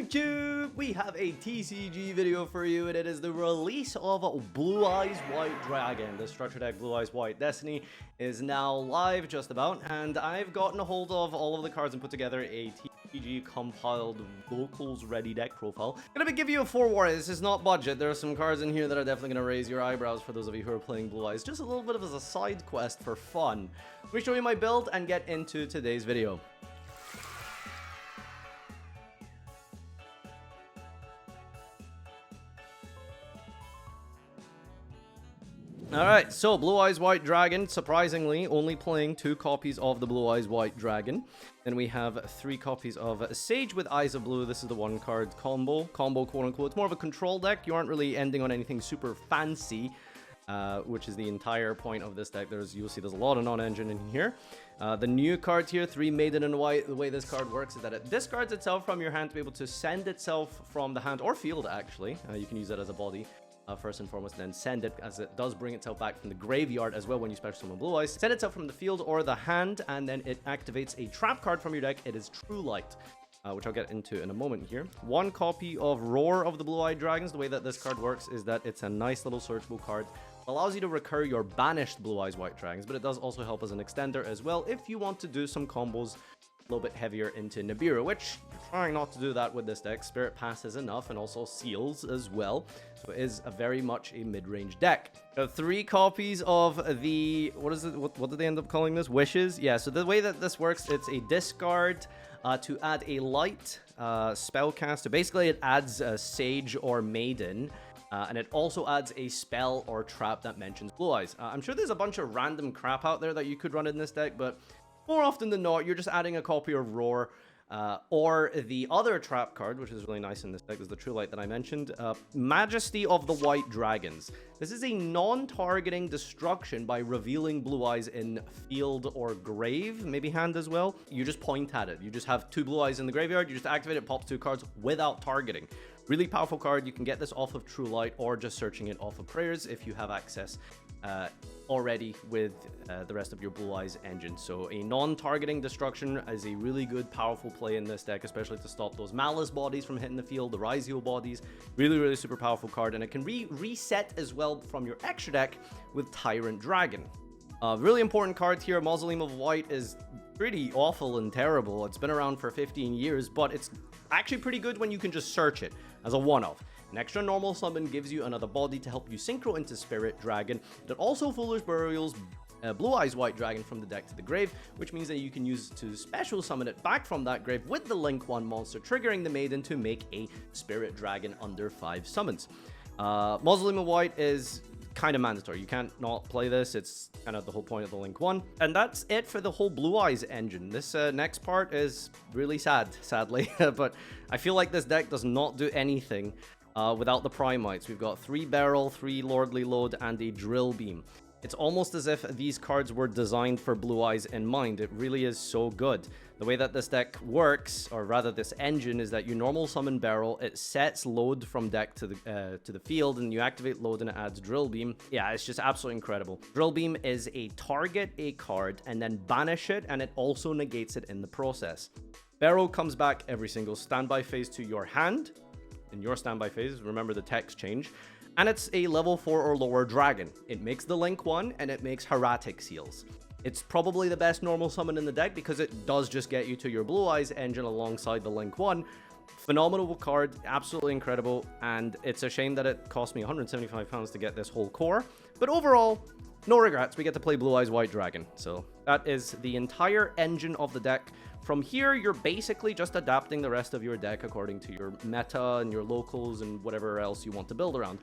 YouTube, we have a TCG video for you, and it is the release of Blue Eyes White Dragon. The structure deck Blue Eyes White Destiny is now live just about, and I've gotten a hold of all of the cards and put together a TCG compiled locals ready deck profile. I'm gonna give you a forewarning, this is not budget. There are some cards in here that are definitely gonna raise your eyebrows for those of you who are playing Blue Eyes. Just a little bit of as a side quest for fun. Let me show you my build and get into today's video. Alright, so Blue Eyes White Dragon, surprisingly, only playing 2 copies of the Blue Eyes White Dragon. Then we have 3 copies of Sage with Eyes of Blue. This is the 1-card combo quote-unquote. It's more of a control deck. You aren't really ending on anything super fancy, which is the entire point of this deck. You'll see there's a lot of non-engine in here. The new card here, 3 Maiden in White. The way this card works is that it discards itself from your hand to be able to send itself from the hand, or field actually. You can use it as a body. First and foremost, then send it, as it does bring itself back from the graveyard as well when you special summon Blue Eyes. Send itself from the field or the hand, and then it activates a trap card from your deck. It is True Light, which I'll get into in a moment here. 1 copy of Roar of the Blue Eyed Dragons. The way that this card works is that it's a nice little searchable card. Allows you to recur your banished Blue Eyes White Dragons, but it does also help as an extender as well if you want to do some combos a little bit heavier into Nibiru, which I'm trying not to do that with this deck. Spirit Pass is enough, and also Seals as well. So it is a very much a mid-range deck. 3 copies of the, what is it? What did they end up calling this? Wishes? Yeah, so the way that this works, it's a discard to add a light spellcast. So basically it adds a Sage or Maiden. And it also adds a spell or trap that mentions Blue Eyes. I'm sure there's a bunch of random crap out there that you could run in this deck, but more often than not, you're just adding a copy of Roar, or the other trap card, which is really nice in this deck, is the True Light that I mentioned, Majesty of the White Dragons. This is a non-targeting destruction by revealing Blue Eyes in field or grave, maybe hand as well. You just point at it. You just have 2 Blue Eyes in the graveyard, you just activate it, pops 2 cards without targeting. Really powerful card. You can get this off of True Light or just searching it off of Prayers if you have access already with the rest of your Blue Eyes engine. So a non-targeting destruction is a really good, powerful play in this deck, especially to stop those Malice bodies from hitting the field, the Yugioh bodies. Really, really super powerful card, and it can reset as well from your extra deck with Tyrant Dragon. Really important card here. Mausoleum of White is pretty awful and terrible. It's been around for 15 years, but it's actually pretty good when you can just search it as a one-off. An extra normal summon gives you another body to help you synchro into Spirit Dragon. It also Foolish Burials Blue Eyes White Dragon from the deck to the grave, which means that you can use to special summon it back from that grave with the Link 1 monster, triggering the Maiden to make a Spirit Dragon under 5 summons. Mausoleum of White is kind of mandatory. You can't not play this. It's kind of the whole point of the Link 1. And that's it for the whole Blue Eyes engine. This next part is really sad, sadly. But I feel like this deck does not do anything without the Primites. We've got 3 Barrel, 3 Lordly Load, and a Drill Beam. It's almost as if these cards were designed for Blue Eyes in mind. It really is so good. The way that this deck works, or rather this engine, is that you normal summon Barrel, it sets Load from deck to the field, and you activate Load and it adds Drill Beam. Yeah, it's just absolutely incredible. Drill Beam is a target a card and then banish it, and it also negates it in the process. Barrel comes back every single standby phase to your hand. In your standby phase, remember the text change. And it's a level 4 or lower dragon. It makes the Link 1, and it makes Hieratic Seals. It's probably the best normal summon in the deck because it does just get you to your Blue Eyes engine alongside the Link 1. Phenomenal card, absolutely incredible, and it's a shame that it cost me £175 to get this whole core. But overall, no regrets. We get to play Blue Eyes White Dragon. So that is the entire engine of the deck. From here, you're basically just adapting the rest of your deck according to your meta and your locals and whatever else you want to build around.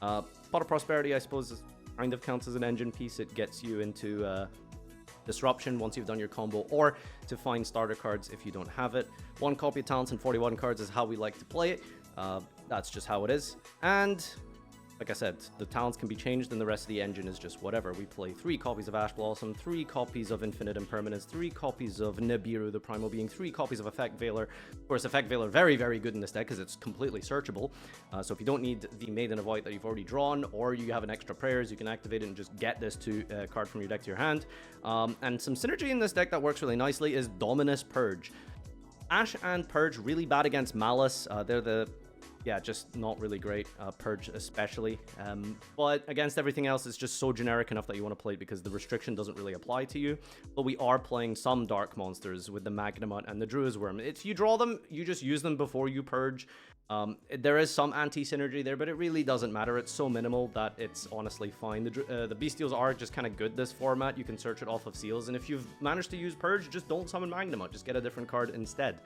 Pot of Prosperity, I suppose, kind of counts as an engine piece. It gets you into Disruption once you've done your combo, or to find starter cards if you don't have it. 1 copy of Talents and 41 cards is how we like to play it. That's just how it is. And like I said, the talents can be changed and the rest of the engine is just whatever. We play 3 copies of Ash Blossom, 3 copies of Infinite Impermanence, 3 copies of Nibiru, the Primal Being, 3 copies of Effect Veiler. Of course, Effect Veiler very, very good in this deck because it's completely searchable. So if you don't need the Maiden of White that you've already drawn, or you have an extra Prayers, you can activate it and just get this card from your deck to your hand. And some synergy in this deck that works really nicely is Dominus Purge. Ash and Purge, really bad against Malice. They're the... Yeah, just not really great. Purge especially. But against everything else, it's just so generic enough that you want to play it because the restriction doesn't really apply to you. But we are playing some dark monsters with the Magnemite and the Druid's Worm. If you draw them, you just use them before you Purge. There is some anti-synergy there, but it really doesn't matter. It's so minimal that it's honestly fine. The Bestials are just kind of good this format. You can search it off of seals. And if you've managed to use Purge, just don't summon Magnemite. Just get a different card instead.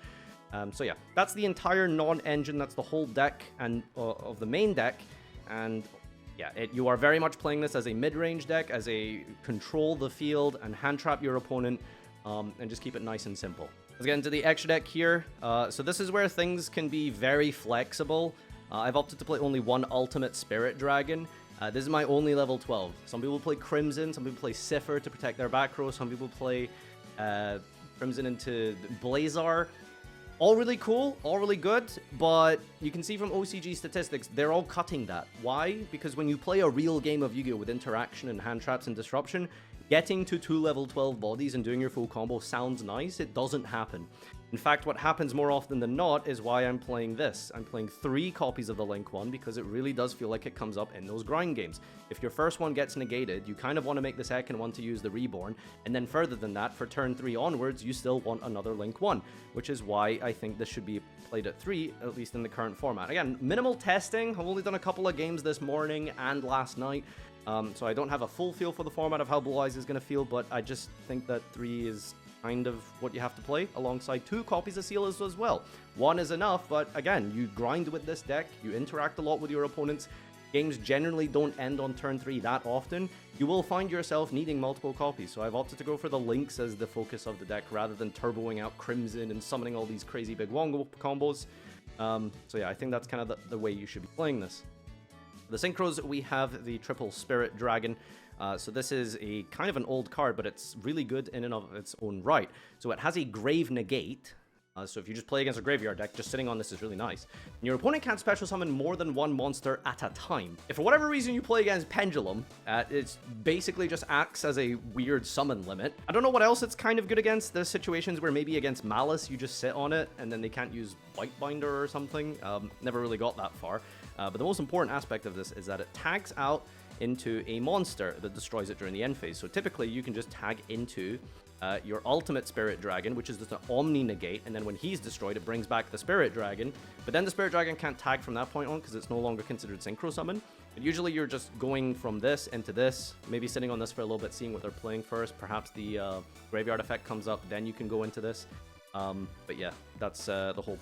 So yeah, that's the entire non-engine. That's the whole deck and of the main deck. And yeah, you are very much playing this as a mid-range deck, as a control the field and hand trap your opponent, and just keep it nice and simple. Let's get into the extra deck here. So this is where things can be very flexible. I've opted to play only one Ultimate Spirit Dragon. This is my only level 12. Some people play Crimson, some people play Cipher to protect their back row, some people play Crimson into Blazar. All really cool, all really good, but you can see from OCG statistics, they're all cutting that. Why? Because when you play a real game of Yu-Gi-Oh! With interaction and hand traps and disruption, getting to 2 level 12 bodies and doing your full combo sounds nice. It doesn't happen. In fact, what happens more often than not is why I'm playing this. I'm playing 3 copies of the Link one because it really does feel like it comes up in those grind games. If your first one gets negated, you kind of want to make the second one to use the Reborn, and then further than that, for turn 3 onwards, you still want another Link one, which is why I think this should be played at 3, at least in the current format. Again, minimal testing. I've only done a couple of games this morning and last night, so I don't have a full feel for the format of how Blue Eyes is going to feel, but I just think that 3 is kind of what you have to play alongside 2 copies of Sealers as well. 1 is enough, but again, you grind with this deck, you interact a lot with your opponents. Games generally don't end on turn 3 that often. You will find yourself needing multiple copies, so I've opted to go for the Links as the focus of the deck rather than turboing out Crimson and summoning all these crazy big Wongo combos. So yeah, I think that's kind of the way you should be playing this. The Synchros, we have the Triple Spirit Dragon. So this is a kind of an old card, but it's really good in and of its own right. So it has a Grave Negate. So if you just play against a graveyard deck, just sitting on this is really nice. And your opponent can't special summon more than 1 monster at a time. If for whatever reason you play against Pendulum, it basically just acts as a weird summon limit. I don't know what else it's kind of good against. There's situations where maybe against Malice, you just sit on it, and then they can't use Whitebinder or something. Never really got that far. But the most important aspect of this is that it tags out into a monster that destroys it during the end phase. So typically you can just tag into your Ultimate Spirit Dragon, which is just an Omni Negate, and then when he's destroyed, it brings back the Spirit Dragon. But then the Spirit Dragon can't tag from that point on because it's no longer considered Synchro Summon. But usually you're just going from this into this, maybe sitting on this for a little bit, seeing what they're playing first. Perhaps the Graveyard effect comes up, then you can go into this. But yeah, that's the whole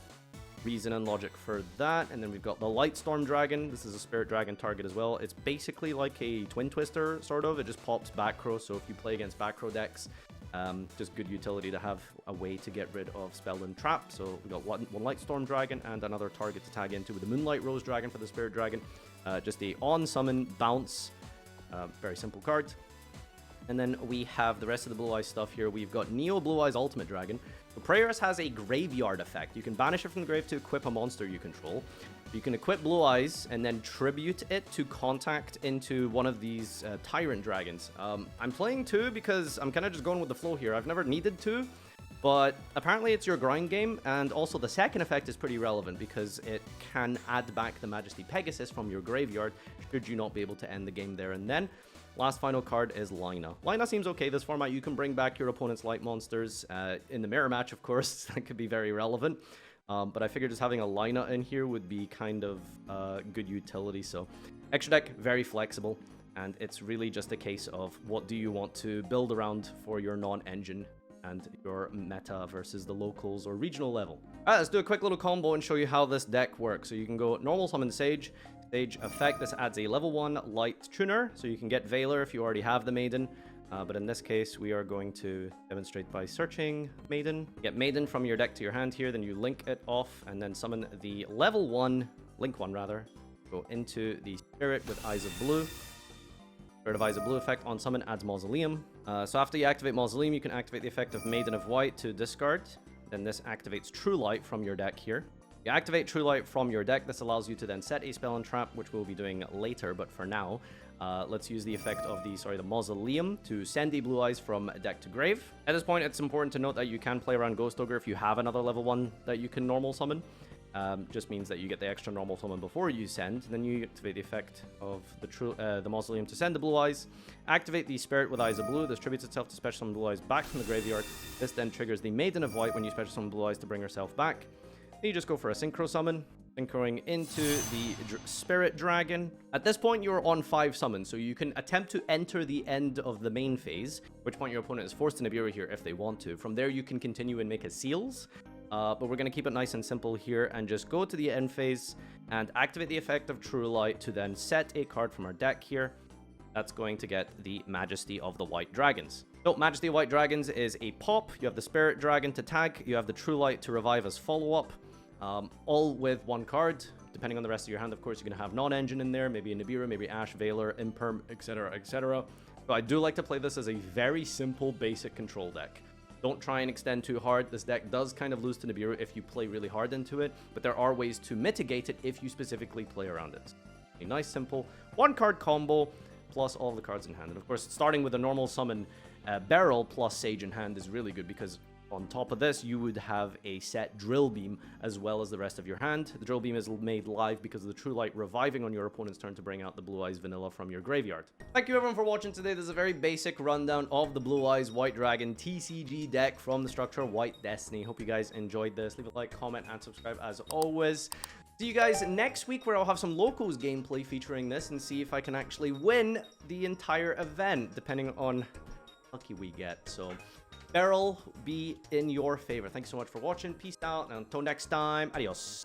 reason and logic for that. And then we've got the Lightstorm Dragon. This is a Spirit Dragon target as well. It's basically like a Twin Twister, sort of. It just pops back row, so if you play against back row decks, just good utility to have a way to get rid of spell and trap. So we've got one Lightstorm Dragon and another target to tag into with the Moonlight Rose Dragon for the Spirit Dragon. Just a on-summon bounce. Very simple card. And then we have the rest of the Blue Eyes stuff here. We've got Neo Blue Eyes Ultimate Dragon. So Prayers has a graveyard effect. You can banish it from the grave to equip a monster you control. You can equip Blue Eyes and then tribute it to contact into one of these Tyrant Dragons. I'm playing 2 because I'm kind of just going with the flow here. I've never needed to, but apparently it's your grind game, and also the second effect is pretty relevant because it can add back the Majesty Pegasus from your graveyard should you not be able to end the game there and then. Last final card is Lina. Lina seems okay this format. You can bring back your opponent's light monsters. In the mirror match, of course, that could be very relevant. But I figured just having a Lina in here would be kind of good utility. So extra deck, very flexible. And it's really just a case of what do you want to build around for your non-engine and your meta versus the locals or regional level. Alright, let's do a quick little combo and show you how this deck works. So you can go normal summon Sage. Sage effect, this adds a level 1 light tuner, so you can get Veiler if you already have the Maiden. But in this case, we are going to demonstrate by searching Maiden. Get Maiden from your deck to your hand here, then you link it off, and then summon the level 1, link 1 rather, go into the Spirit with Eyes of Blue. Spirit of Eyes of Blue effect on summon adds Mausoleum. So after you activate Mausoleum, you can activate the effect of Maiden of White to discard. Then this activates True Light from your deck here. You activate True Light from your deck. This allows you to then set a spell and trap, which we'll be doing later, but for now, let's use the effect of the Mausoleum to send a Blue Eyes from deck to grave. At this point, it's important to note that you can play around Ghost Ogre if you have another level 1 that you can normal summon. Just means that you get the extra normal summon before you send. Then you activate the effect of the Mausoleum to send the Blue Eyes. Activate the Spirit with Eyes of Blue. This tributes itself to special summon Blue Eyes back from the graveyard. This then triggers the Maiden of White when you special summon Blue Eyes to bring herself back. Then you just go for a Synchro Summon, synchroing into the Spirit Dragon. At this point, you're on 5 summons, so you can attempt to enter the end of the main phase, at which point your opponent is forced to Nibiru here if they want to. From there, you can continue and make a Seals. But we're going to keep it nice and simple here and just go to the end phase and activate the effect of True Light to then set a card from our deck here. That's going to get the Majesty of the White Dragons. So, Majesty of White Dragons is a pop. You have the Spirit Dragon to tag. You have the True Light to revive as follow-up. All with 1 card. Depending on the rest of your hand, of course, you're going to have non-engine in there. Maybe a Nibiru, maybe Ash, Veiler, Imperm, etc., etc. So I do like to play this as a very simple, basic control deck. Don't try and extend too hard. This deck does kind of lose to Nibiru if you play really hard into it, but there are ways to mitigate it if you specifically play around it. A nice, simple 1-card combo plus all the cards in hand. And of course, starting with a normal summon Barrel plus Sage in hand is really good because on top of this, you would have a set Drill Beam as well as the rest of your hand. The Drill Beam is made live because of the True Light reviving on your opponent's turn to bring out the Blue Eyes Vanilla from your graveyard. Thank you everyone for watching today. This is a very basic rundown of the Blue Eyes White Dragon TCG deck from the structure White Destiny. Hope you guys enjoyed this. Leave a like, comment, and subscribe as always. See you guys next week where I'll have some locals gameplay featuring this and see if I can actually win the entire event, depending on how lucky we get. So Barrel be in your favor. Thanks so much for watching. Peace out. And until next time, adios.